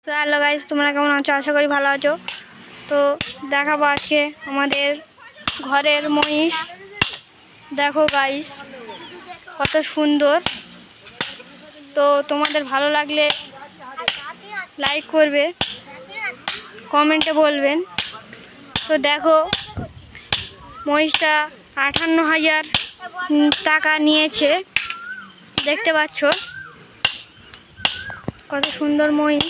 তো hello guys, তোমরা কেমন আছো? আশা করি ভালো আছো। তো দেখাবো আজকে আমাদের ঘরের মহিষ। দেখো গাইস, কত সুন্দর। তো তোমাদের ভালো লাগলে লাইক করবে, কমেন্টে বলবেন। তো দেখো, মহিষটা 58,000 টাকা নিয়েছে, দেখতে পাচ্ছ কত সুন্দর মহিষ।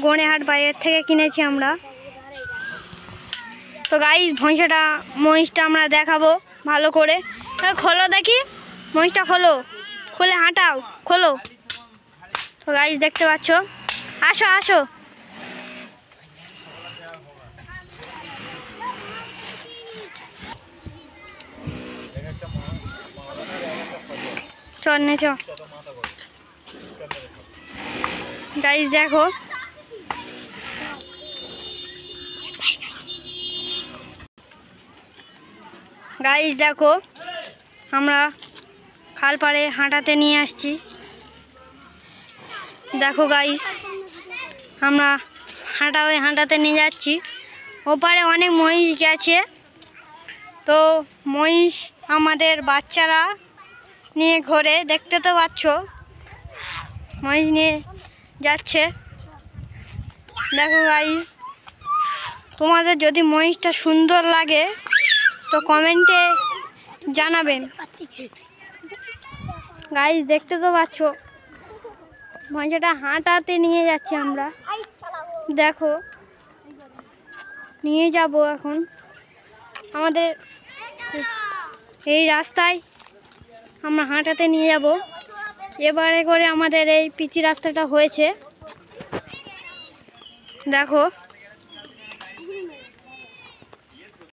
গণেহাট বাইরের থেকে কিনেছি আমরা। তো গাইস, মহিষটা আমরা দেখাবো ভালো করে। খোলো দেখি, মহিষটা খোলো, খুলে হাঁটাও, খোলো। তো গাইস দেখতে পাচ্ছ, আসো আসো। চল নে চ। গাইস দেখো, গাইস দেখো, আমরা খাল পাড়ে হাঁটাতে নিয়ে আসছি। দেখো গাইস, আমরা হাঁটাতে নিয়ে যাচ্ছি। ওপারে অনেক মহিষ গেছে। তো মহিষ আমাদের বাচ্চারা নিয়ে ঘোরে, দেখতে তো পাচ্ছ, মহিষ নিয়ে যাচ্ছে। দেখো গাইস, তোমাদের যদি মহিষটা সুন্দর লাগে তো কমেন্টে জানাবেন। গাইস দেখতে তো পাচ্ছ, মহিষটা হাঁটাতে নিয়ে যাচ্ছি আমরা। দেখো, নিয়ে যাব এখন আমাদের এই রাস্তায়, আমরা হাঁটাতে নিয়ে যাব। এবারে করে আমাদের এই পিচি রাস্তাটা হয়েছে। দেখো।